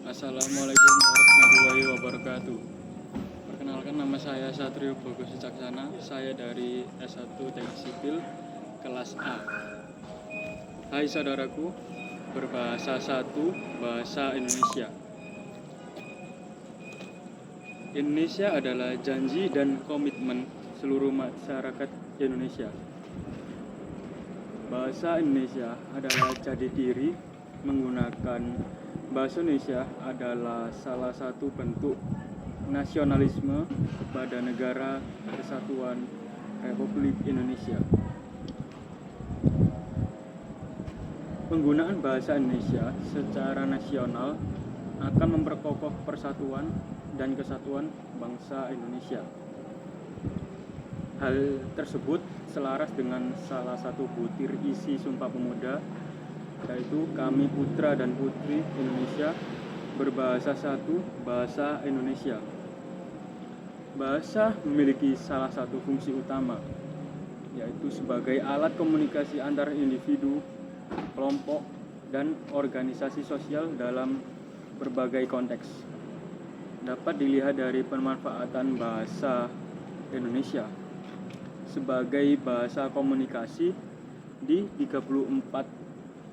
Assalamualaikum warahmatullahi wabarakatuh. Perkenalkan, nama saya Satrio Bagus Wicaksana. Saya dari S1 Teknik Sipil kelas A. Hai saudaraku, berbahasa satu, bahasa Indonesia. Indonesia adalah janji dan komitmen seluruh masyarakat Indonesia. Bahasa Indonesia adalah jati diri. Menggunakan bahasa Indonesia adalah salah satu bentuk nasionalisme kepada negara Kesatuan Republik Indonesia. Penggunaan bahasa Indonesia secara nasional akan memperkokoh persatuan dan kesatuan bangsa Indonesia. Hal tersebut selaras dengan salah satu butir isi Sumpah Pemuda, yaitu kami putra dan putri Indonesia berbahasa satu, bahasa Indonesia. Bahasa memiliki salah satu fungsi utama, yaitu sebagai alat komunikasi antar individu, kelompok, dan organisasi sosial dalam berbagai konteks. Dapat dilihat dari pemanfaatan bahasa Indonesia sebagai bahasa komunikasi di 34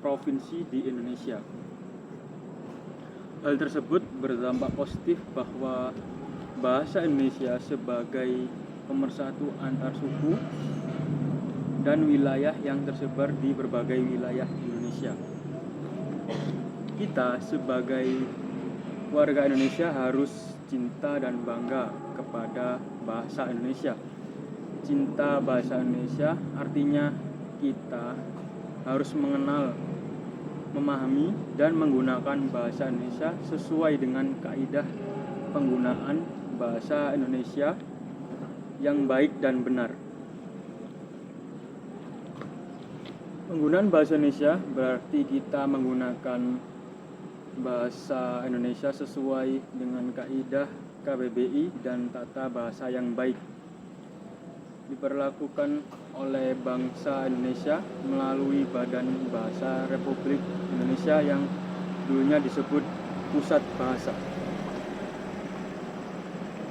provinsi di Indonesia. Hal tersebut berdampak positif bahwa bahasa Indonesia sebagai pemersatu antar suku dan wilayah yang tersebar di berbagai wilayah Indonesia. Kita sebagai warga Indonesia harus cinta dan bangga kepada bahasa Indonesia. Cinta bahasa Indonesia artinya kita harus mengenal, memahami, dan menggunakan bahasa Indonesia sesuai dengan kaidah penggunaan bahasa Indonesia yang baik dan benar. Penggunaan bahasa Indonesia berarti kita menggunakan bahasa Indonesia sesuai dengan kaidah KBBI dan tata bahasa yang baik. Diberlakukan oleh bangsa Indonesia melalui Badan Bahasa Republik Indonesia yang dulunya disebut Pusat Bahasa.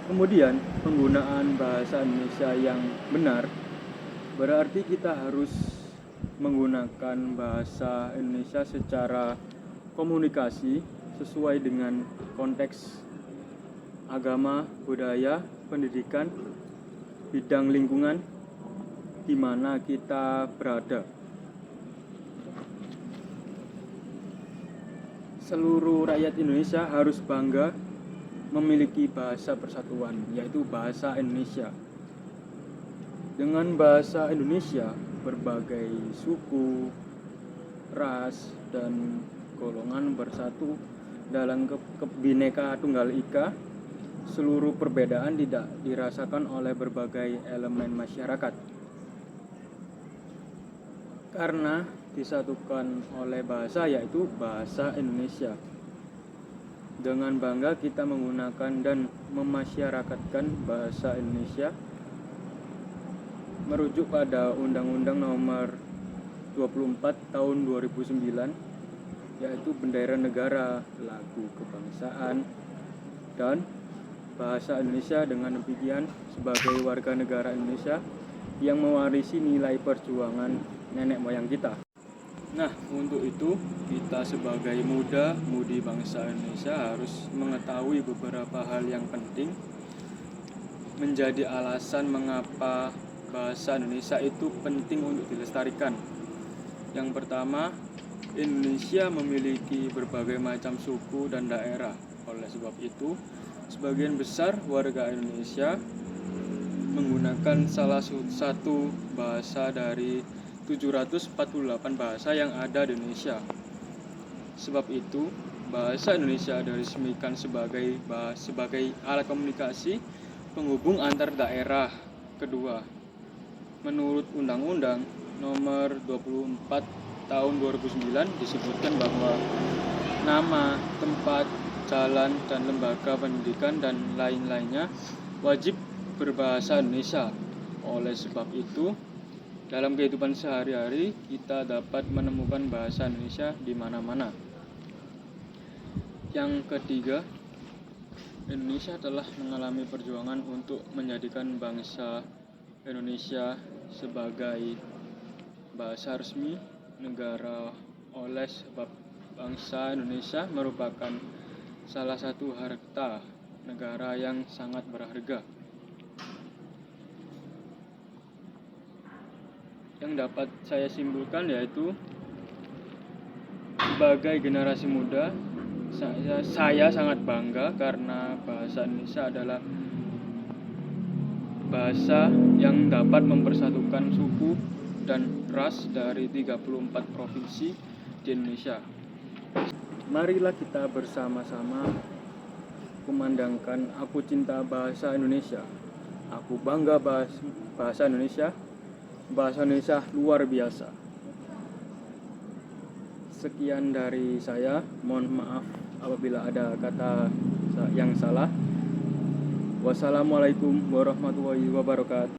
Kemudian, penggunaan bahasa Indonesia yang benar berarti kita harus menggunakan bahasa Indonesia secara komunikasi sesuai dengan konteks agama, budaya, pendidikan, bidang lingkungan di mana kita berada. Seluruh rakyat Indonesia harus bangga memiliki bahasa persatuan, yaitu bahasa Indonesia. Dengan bahasa Indonesia, berbagai suku, ras, dan golongan bersatu dalam Bhinneka Tunggal Ika. Seluruh perbedaan tidak dirasakan oleh berbagai elemen masyarakat karena disatukan oleh bahasa, yaitu bahasa Indonesia. Dengan bangga kita menggunakan dan memasyarakatkan bahasa Indonesia merujuk pada Undang-Undang Nomor 24 Tahun 2009, yaitu bendera negara, lagu kebangsaan, dan bahasa Indonesia. Dengan demikian, sebagai warga negara Indonesia yang mewarisi nilai perjuangan nenek moyang kita. Nah, untuk itu kita sebagai muda-mudi bangsa Indonesia harus mengetahui beberapa hal yang penting menjadi alasan mengapa bahasa Indonesia itu penting untuk dilestarikan. Yang pertama, Indonesia memiliki berbagai macam suku dan daerah. Oleh sebab itu, sebagian besar warga Indonesia menggunakan salah satu bahasa dari 748 bahasa yang ada di Indonesia. Sebab itu, bahasa Indonesia diresmikan sebagai alat komunikasi penghubung antar daerah. Kedua, menurut Undang-Undang Nomor 24 Tahun 2009 disebutkan bahwa nama, tempat, jalan, dan lembaga pendidikan dan lain-lainnya wajib berbahasa Indonesia. Oleh sebab itu, dalam kehidupan sehari-hari kita dapat menemukan bahasa Indonesia di mana-mana. Yang ketiga, Indonesia telah mengalami perjuangan untuk menjadikan bangsa Indonesia sebagai bahasa resmi negara, oleh sebab bangsa Indonesia merupakan salah satu harta negara yang sangat berharga. Yang dapat saya simpulkan yaitu sebagai generasi muda, saya sangat bangga karena bahasa Indonesia adalah bahasa yang dapat mempersatukan suku dan ras dari 34 provinsi di Indonesia. Marilah kita bersama-sama kumandangkan aku cinta bahasa Indonesia. Aku bangga bahasa Indonesia. Bahasa Indonesia luar biasa. Sekian dari saya. Mohon maaf apabila ada kata yang salah. Wassalamualaikum warahmatullahi wabarakatuh.